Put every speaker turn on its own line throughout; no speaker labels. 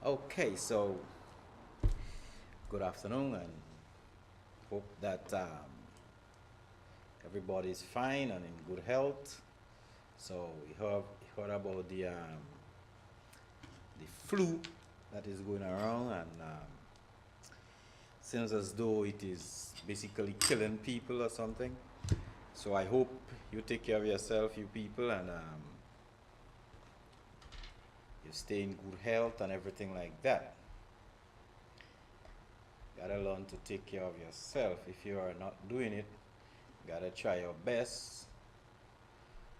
Okay, so good afternoon, and hope that everybody's fine and in good health. So we heard about the flu that is going around, and seems as though it is basically killing people or something. So I hope you take care of yourself, you people, and you stay in good health and everything like that. Gotta learn to take care of yourself. If you are not doing it, gotta try your best.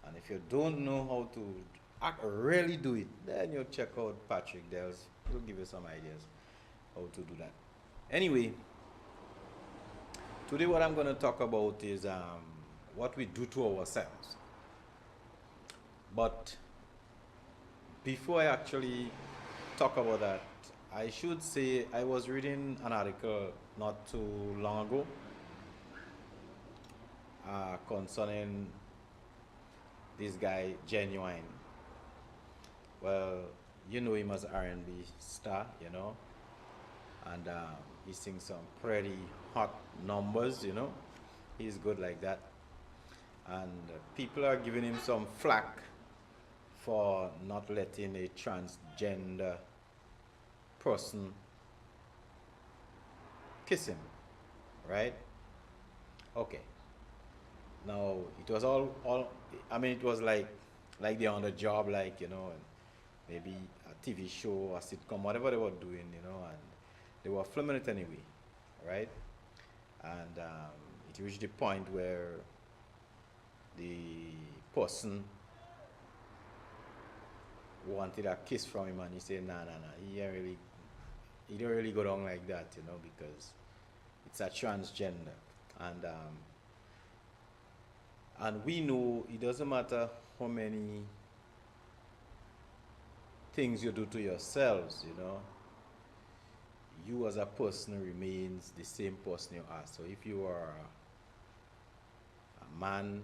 And if you don't know how to really do it, then you check out Patrick Dells. He'll give you some ideas how to do that. Anyway, today what I'm going to talk about is what we do to ourselves. But before I actually talk about that, I should say I was reading an article not too long ago concerning this guy Genuine. Well, you know him as R&B star, and he sings some pretty hot numbers, He's good like that, and people are giving him some flack for not letting a transgender person kiss him, right? Okay. Now it was all. I mean, it was like they're on the job, and maybe a TV show, a sitcom, whatever they were doing, and they were filming it anyway, right? And it reached the point where the person wanted a kiss from him, and he said, "Nah, nah, nah. He don't really go down like that, because it's a transgender, and um, and we know it doesn't matter how many things you do to yourselves, you as a person remains the same person you are. So if you are a man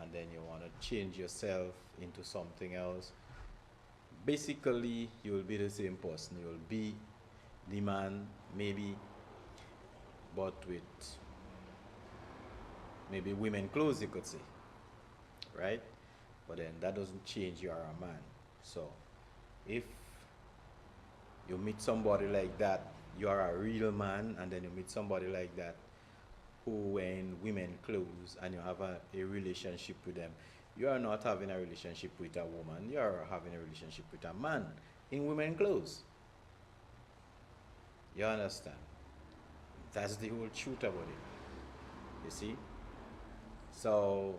and then you want to change yourself into something else, basically you will be the same person. You will be the man, maybe, but with maybe women clothes, you could say, right? But then that doesn't change you are a man. So if you meet somebody like that, you are a real man, and then you meet somebody like that who wearing women clothes and you have a relationship with them, you are not having a relationship with a woman, you are having a relationship with a man in women clothes. You understand? That's the whole truth about it. You see? So,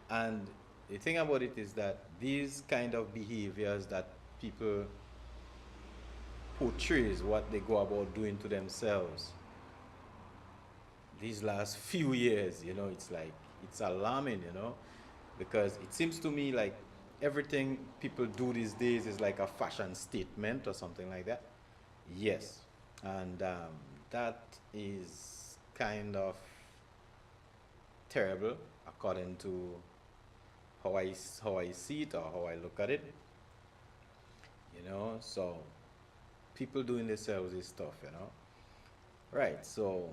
and the thing about it is that these kind of behaviors that people portrays what they go about doing to themselves these last few years, it's like it's alarming, because it seems to me like everything people do these days is like a fashion statement or something like that. Yes, and that is kind of terrible according to how I see it or how I look at it. So people doing themselves is tough, Right. So,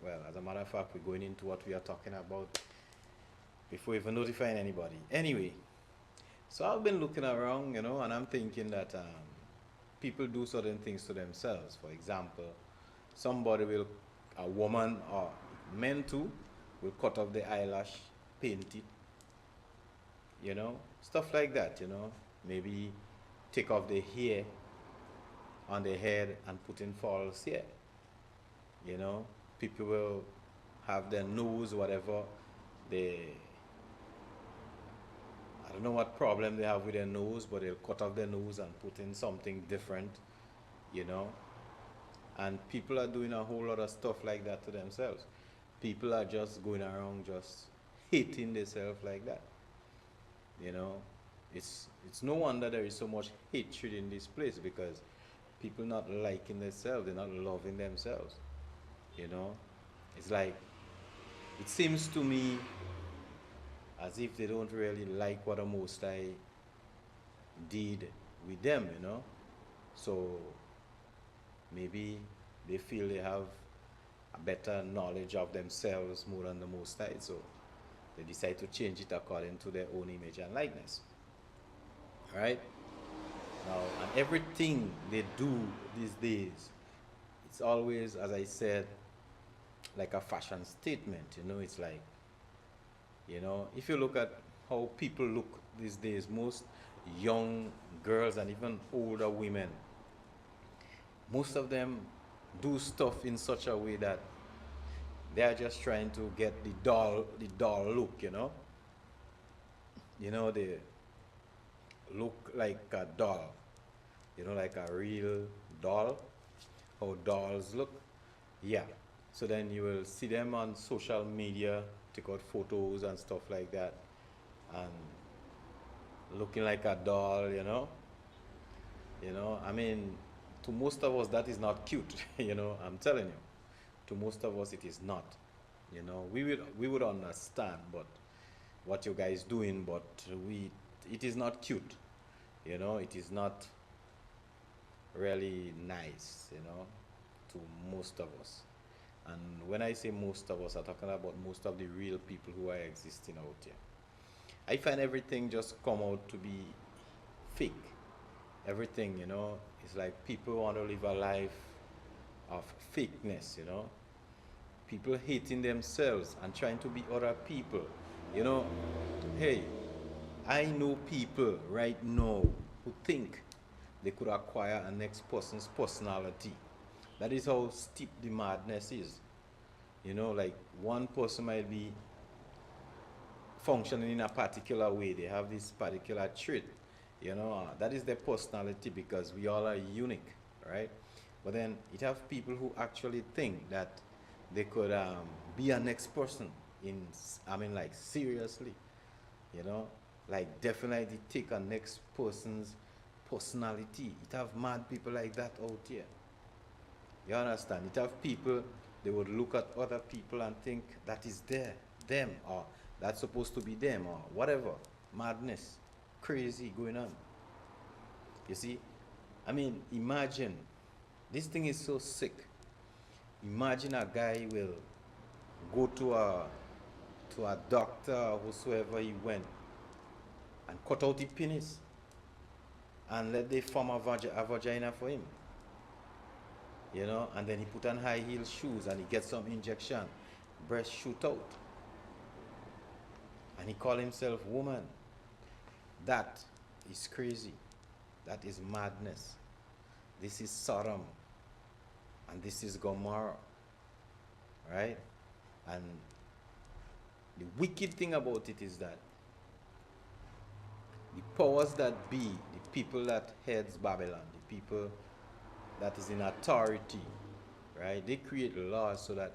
well, as a matter of fact, we're going into what we are talking about before even notifying anybody. Anyway, so I've been looking around, and I'm thinking that people do certain things to themselves. For example, somebody will, a woman or men too, will cut off the eyelash, paint it, stuff like that, Maybe take off the hair on the head and put in false hair, you know. People will have their nose, whatever, they, I don't know what problem they have with their nose, but they'll cut off their nose and put in something different, you know. And people are doing a whole lot of stuff like that to themselves. People are just going around just hating themselves like that, you know. It's no wonder there is so much hatred in this place because people not liking themselves, they're not loving themselves, you know. It's like it seems to me as if they don't really like what the Most High did with them, you know. So maybe they feel they have a better knowledge of themselves more than the Most High. So they decide to change it according to their own image and likeness. Right? Now, and everything they do these days, it's always, as I said, like a fashion statement. It's like, if you look at how people look these days, most young girls and even older women, most of them do stuff in such a way that they are just trying to get the doll look. They look like a doll, like a real doll, how dolls look. Yeah. So then you will see them on social media, take out photos and stuff like that, and looking like a doll. I mean, to most of us, that is not cute. I'm telling you. To most of us, it is not. We would understand, but what you guys doing, but it is not cute. It is not really nice. To most of us. And when I say most of us, I'm talking about most of the real people who are existing out here. I find everything just come out to be fake. Everything, it's like people want to live a life of fakeness. People hating themselves and trying to be other people. You know, hey, I know people right now who think they could acquire a next person's personality. That is how steep the madness is. Like one person might be functioning in a particular way. They have this particular trait. That is their personality because we all are unique, right? But then it have people who actually think that they could be a next person I mean, like seriously, you know, like definitely take a next person's personality. It have mad people like that out here. You understand? It have people, they would look at other people and think that is them, or that's supposed to be them, or whatever. Madness, crazy going on. You see? I mean, imagine, this thing is so sick. Imagine a guy will go to a doctor or whosoever he went and cut out the penis and let they form a vagina for him. And then he put on high heel shoes and he gets some injection, breast shoot out, and he call himself woman. That is crazy. That is madness. This is Sodom and this is Gomorrah, right? And the wicked thing about it is that the powers that be, the people that heads Babylon, the people that is in authority, right? They create laws so that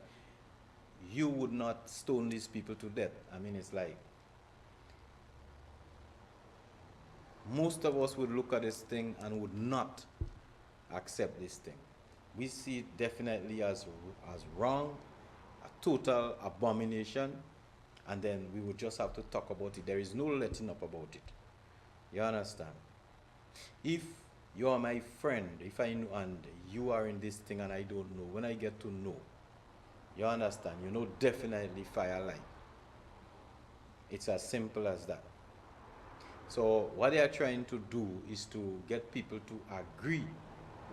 you would not stone these people to death. I mean, it's like most of us would look at this thing and would not accept this thing. We see it definitely as wrong, a total abomination, and then we would just have to talk about it. There is no letting up about it. You understand? If you are my friend, if I know and you are in this thing and I don't know, when I get to know, you understand? Definitely firelight. It's as simple as that. So what they are trying to do is to get people to agree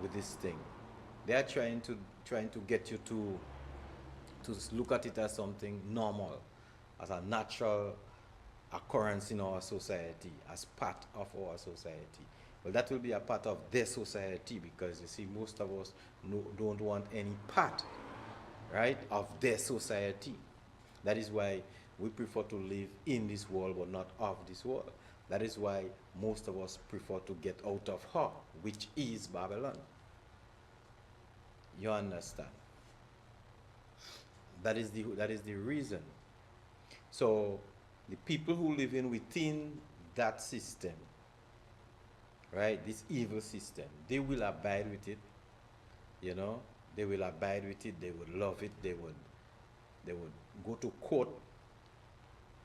with this thing. They are trying to get you to look at it as something normal, as a natural occurrence in our society, as part of our society. Well, that will be a part of their society because you see, most of us don't want any part, right, of their society. That is why we prefer to live in this world but not of this world. That is why most of us prefer to get out of her, which is Babylon. You understand? That is the reason. So the people who live in within that system, right, this evil system, they will abide with it. They will abide with it. They would love it. They would go to court.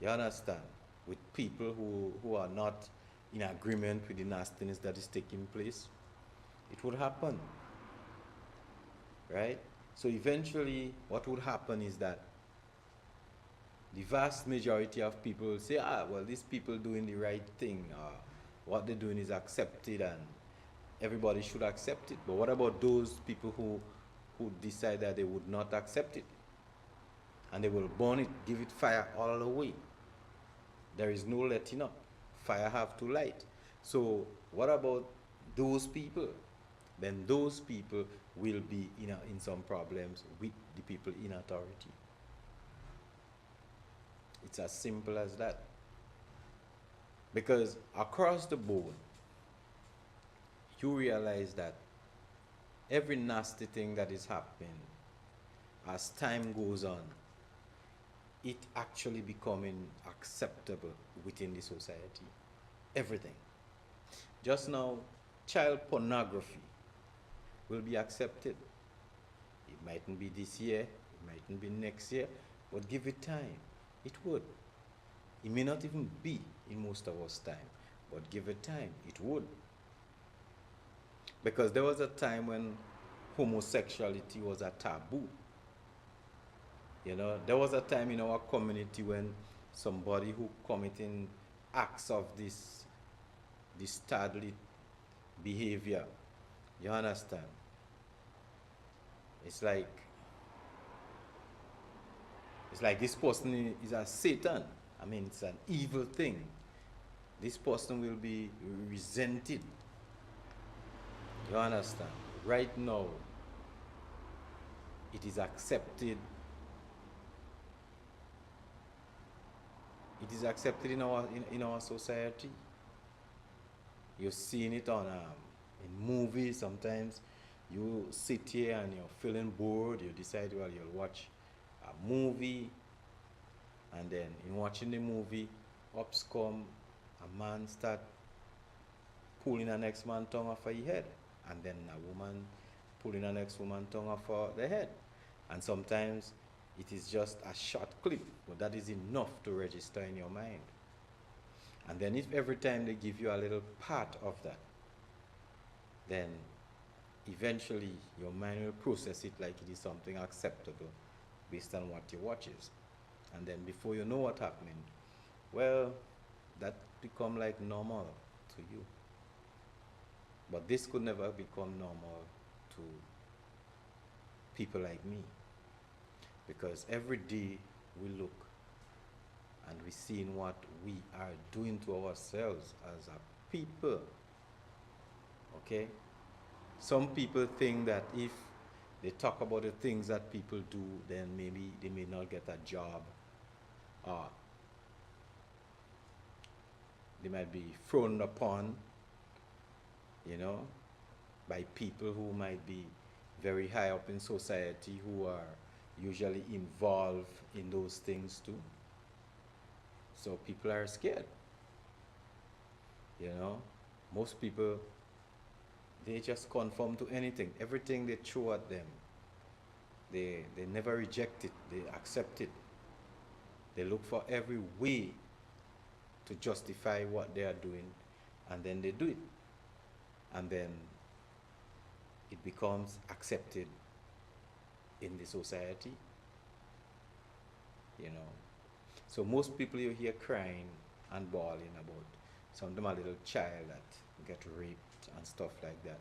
You understand? With people who are not in agreement with the nastiness that is taking place. It would happen, right? So eventually, what would happen is that the vast majority of people will say, ah, well, these people doing the right thing, what they're doing is accepted, and everybody should accept it. But what about those people who decide that they would not accept it? And they will burn it, give it fire all the way. There is no letting up. Fire have to light. So what about those people? Then those people will be in some problems with the people in authority. It's as simple as that. Because across the board, you realize that every nasty thing that is happening, as time goes on, it actually becoming acceptable within the society. Everything. Just now, child pornography will be accepted. It mightn't be this year, it mightn't be next year, but give it time. It would. It may not even be in most of us time, but give it time, it would. Because there was a time when homosexuality was a taboo. There was a time in our community when somebody who committing acts of this disorderly behavior, you understand? It's like this person is a Satan. I mean, it's an evil thing. This person will be resented. You understand? Right now, it is accepted. It is accepted in our society. You're seeing it in movies. Sometimes you sit here and you're feeling bored. You decide, well, you'll watch a movie, and then in watching the movie, ups come a man start pulling the next man's tongue off of his head, and then a woman pulling the next woman's tongue off of the head. And sometimes it is just a short clip, but that is enough to register in your mind. And then if every time they give you a little part of that, then eventually your mind will process it like it is something acceptable based on what you watches. And then before you know what's happening, well, that become like normal to you. But this could never become normal to people like me. Because every day we look and we see what we are doing to ourselves as a people. Okay? Some people think that if they talk about the things that people do, then maybe they may not get a job, or they might be frowned upon, by people who might be very high up in society, who are usually involved in those things too. So people are scared. Most people, they just conform to anything. Everything they throw at them, they never reject it, they accept it. They look for every way to justify what they are doing, and then they do it. And then it becomes accepted in the society. So most people you hear crying and bawling about, some of them a little child that get raped and stuff like that.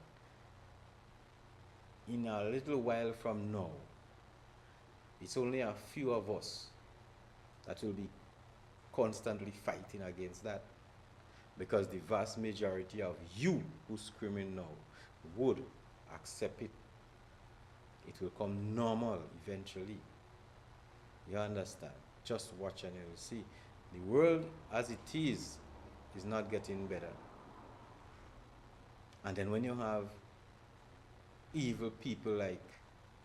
In a little while from now, it's only a few of us that will be constantly fighting against that, because the vast majority of you who's screaming now would accept it. It will come normal eventually. You understand? Just watch and you'll see. The world as it is not getting better. And then when you have evil people like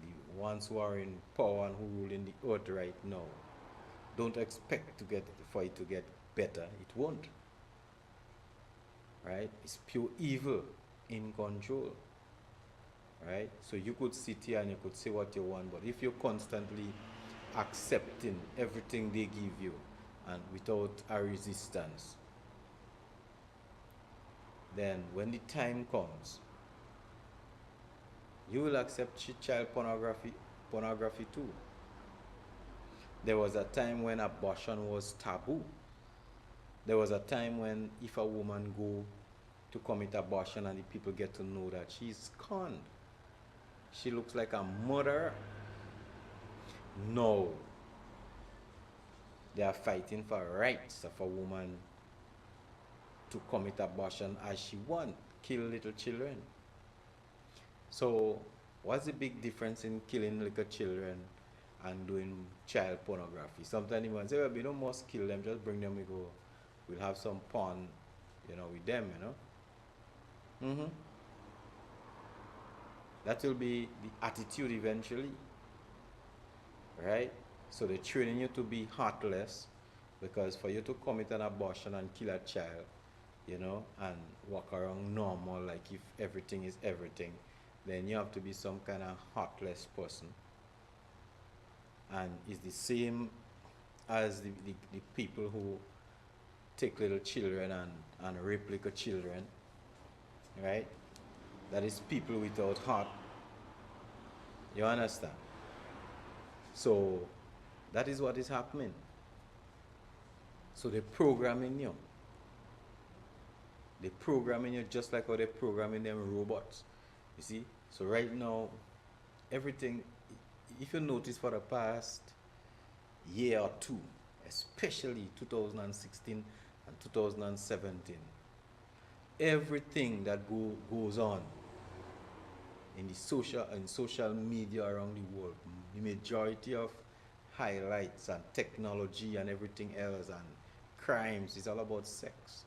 the ones who are in power and who rule in the earth right now, don't expect for it to get better. It won't. Right? It's pure evil in control. Right? So you could sit here and you could say what you want, but if you're constantly accepting everything they give you and without a resistance, then when the time comes, You will accept child pornography too. There was a time when abortion was taboo. There was a time when if a woman go to commit abortion and the people get to know that she's conned, she looks like a murderer. No, they are fighting for rights of a woman to commit abortion as she want, kill little children. So, what's the big difference in killing little children and doing child pornography? Sometimes you say, well, we don't must kill them, just bring them, we go, we'll have some porn, with them, Mm-hmm. That will be the attitude eventually, right? So they're training you to be heartless, because for you to commit an abortion and kill a child, and walk around normal like if everything is everything, then you have to be some kind of heartless person. And it's the same as the people who take little children and rape little children, right? That is people without heart. You understand? So that is what is happening. So they're programming you. They're programming you just like how they're programming them robots. You see? So right now, everything, if you notice for the past year or two, especially 2016 and 2017, everything that goes on in the social media around the world, the majority of highlights and technology and everything else and crimes is all about sex.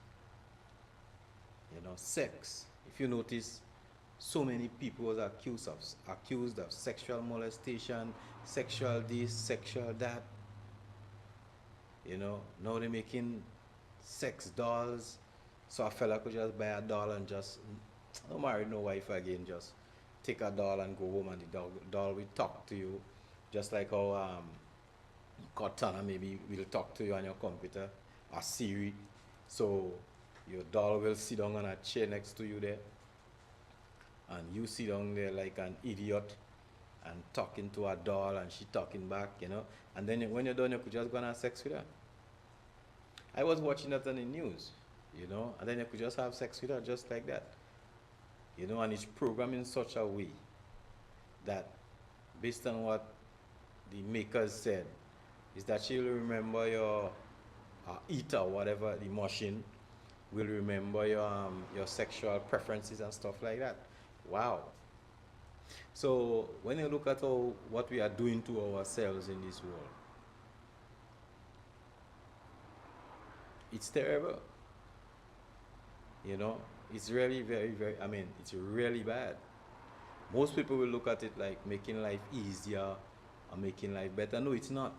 Sex. If you notice, so many people was accused of sexual molestation, sexual this, sexual that. Now they're making sex dolls, so a fella could just buy a doll and just no marry no wife again, just take a doll and go home, and the doll will talk to you, just like how Cortana maybe will talk to you on your computer, or Siri. So your doll will sit down on a chair next to you there, and you sit down there like an idiot and talking to a doll, and she talking back, and then when you're done, you could just go and have sex with her. I was watching that on the news, and then you could just have sex with her just like that, and it's programmed in such a way that, based on what the makers said, is that she'll remember your eater, whatever the machine will remember your sexual preferences and stuff like that. Wow. So when you look at what we are doing to ourselves in this world, it's terrible. It's really very, very, it's really bad. Most people will look at it like making life easier or making life better. No, it's not.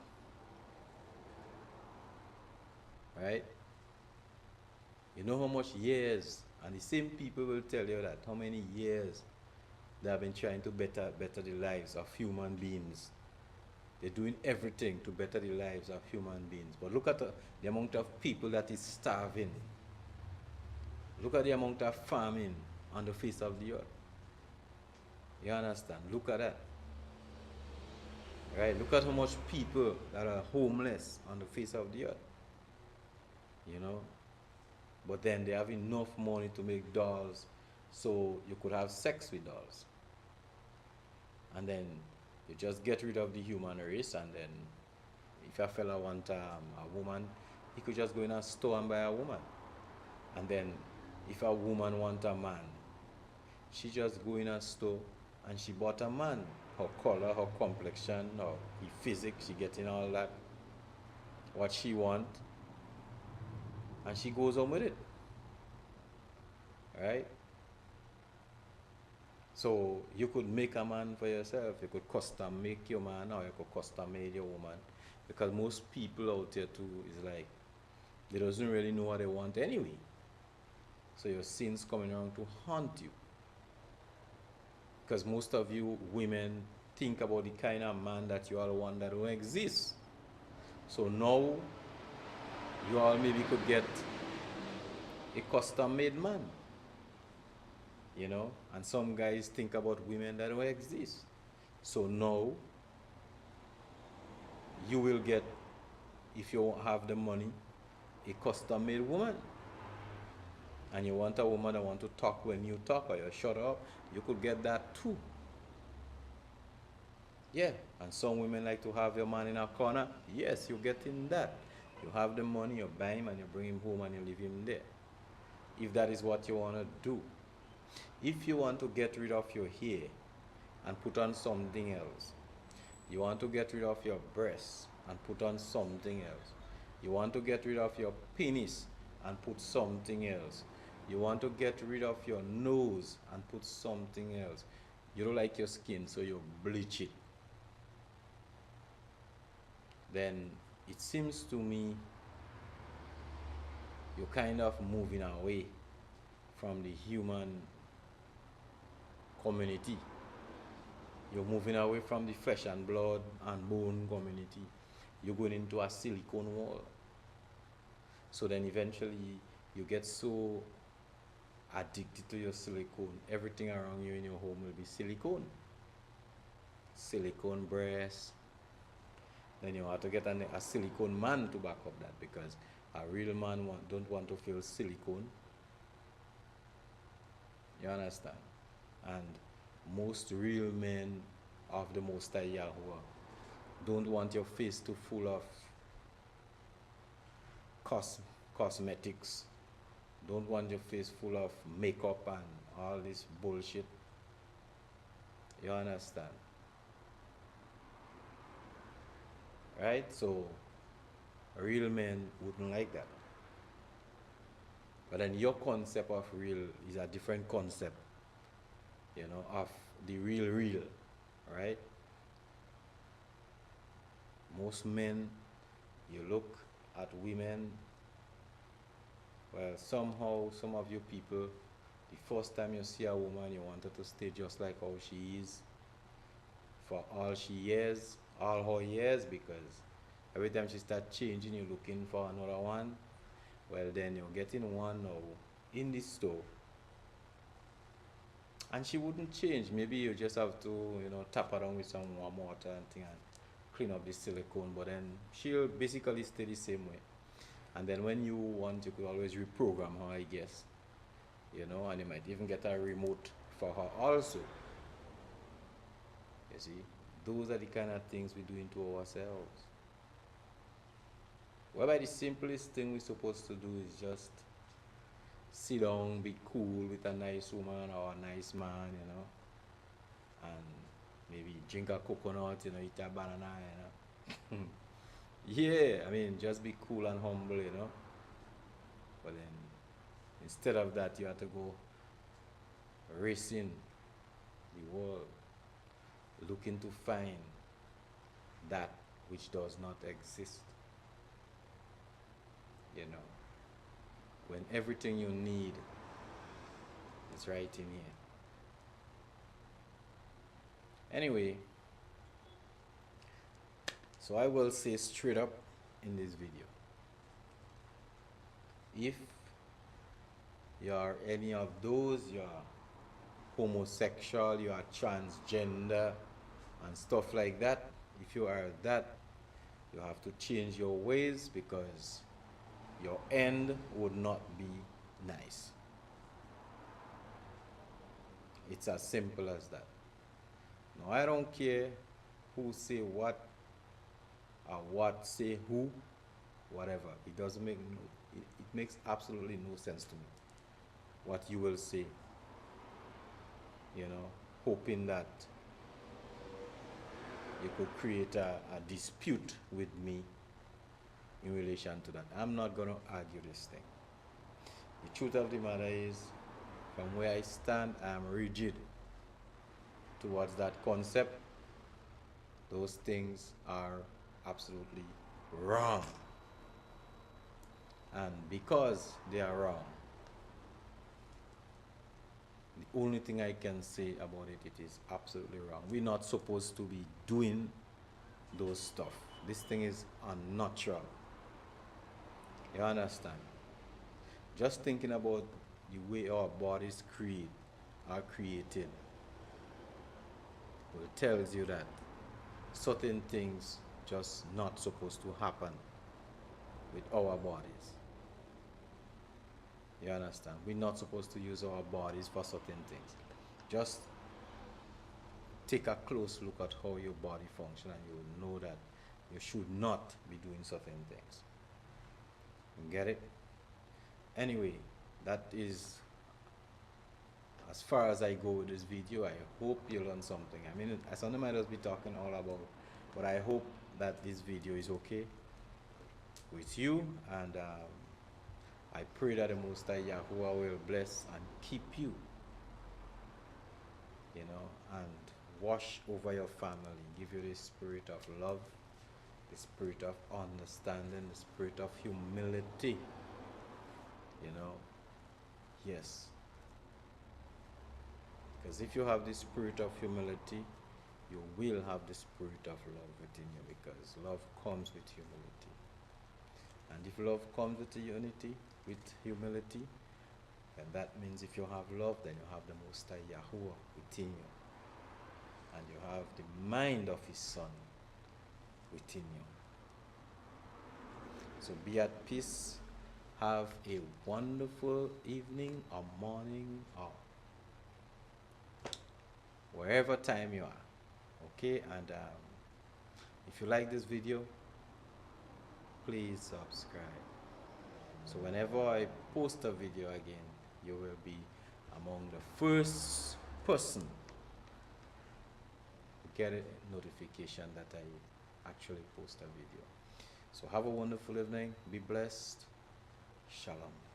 Right? You know how much years, and the same people will tell you that, how many years they have been trying to better the lives of human beings. They're doing everything to better the lives of human beings. But look at the amount of people that is starving. Look at the amount of famine on the face of the earth. You understand? Look at that. Right? Look at how much people that are homeless on the face of the earth. But then they have enough money to make dolls, so you could have sex with dolls. And then you just get rid of the human race, and then if a fella want a woman, he could just go in a store and buy a woman. And then if a woman want a man, she just go in a store and she bought a man. Her color, her complexion, her physics, she getting all that, what she want, and she goes on with it. Right? So you could make a man for yourself. You could custom make your man, or you could custom make your woman. Because most people out there too is like, they doesn't really know what they want anyway. So your sin's coming around to haunt you. Because most of you women think about the kind of man that you all want that don't exist. So now you all maybe could get a custom made man. you know, and some guys think about women that don't exist. So now you will get, if you have the money, a custom made woman. And you want a woman that want to talk when you talk, or you shut up, you could get that too. Yeah, and some women like to have your man in a corner. Yes, you're getting that. You have the money, you buy him and you bring him home and you leave him there. If that is what you want to do. If you want to get rid of your hair and put on something else, you want to get rid of your breasts and put on something else, you want to get rid of your penis and put something else, you want to get rid of your nose and put something else, you don't like your skin so you bleach it, then it seems to me you're kind of moving away from the human community. You're moving away from the flesh and blood and bone community. You're going into a silicone wall. So then eventually you get so addicted to your silicone. Everything around you in your home will be silicone. Silicone breasts. Then you have to get a silicone man to back up that, because a real man don't want to feel silicone. You understand? And most real men of the Most High Yahweh don't want your face to full of cosmetics. Don't want your face full of makeup and all this bullshit. You understand? Right? So real men wouldn't like that. But then your concept of real is a different concept, you know, of the real, right? Most men, you look at women, well, somehow, some of you people, the first time you see a woman, you want her to stay just like how she is for all her years, because every time she starts changing, you're looking for another one. Well, then you're getting one now in the store, and she wouldn't change. Maybe you just have to, you know, tap her on with some warm water and thing and clean up the silicone, but then she'll basically stay the same way. And then when you want, you could always reprogram her, I guess, you know, and you might even get a remote for her also. You see, those are the kind of things we do to ourselves. Whereby the simplest thing we're supposed to do is just sit down, be cool with a nice woman or a nice man, you know, and maybe drink a coconut, you know, eat a banana, you know. Yeah, I mean, just be cool and humble, you know. But then, instead of that, you have to go racing the world, looking to find that which does not exist, you know, when everything you need is right in here. Anyway, so I will say straight up in this video, if you are any of those, you are homosexual, you are transgender and stuff like that, if you are that, you have to change your ways, because your end would not be nice. It's as simple as that. Now, I don't care who say what or what say who, whatever. It doesn't make it makes absolutely no sense to me what you will say, you know, hoping that you could create a dispute with me in relation to that. I'm not going to argue this thing. The truth of the matter is, from where I stand, I'm rigid towards that concept. Those things are absolutely wrong. And because they are wrong, the only thing I can say about it, it is absolutely wrong. We're not supposed to be doing those stuff. This thing is unnatural. You understand? Just thinking about the way our bodies create are created will tells you that certain things just not supposed to happen with our bodies. You understand? We're not supposed to use our bodies for certain things. Just take a close look at how your body functions and you will know that you should not be doing certain things. You get it? Anyway, that is as far as I go with this video. I hope you learned something. I mean, I something might just be talking all about, but I hope that this video is okay with you, and I pray that the Most High Yahuwah will bless and keep you, you know, and wash over your family, give you the spirit of love, the spirit of understanding, the spirit of humility, you know. Yes. Because if you have the spirit of humility, you will have the spirit of love within you, because love comes with humility. And if love comes with unity, with humility, then that means if you have love, then you have the Most High Yahuwah within you. And you have the mind of His Son within you. So be at peace. Have a wonderful evening or morning or wherever time you are. Okay, and if you like this video, please subscribe. So whenever I post a video again, you will be among the first person to get a notification that I actually post a video. So have a wonderful evening. Be blessed. Shalom.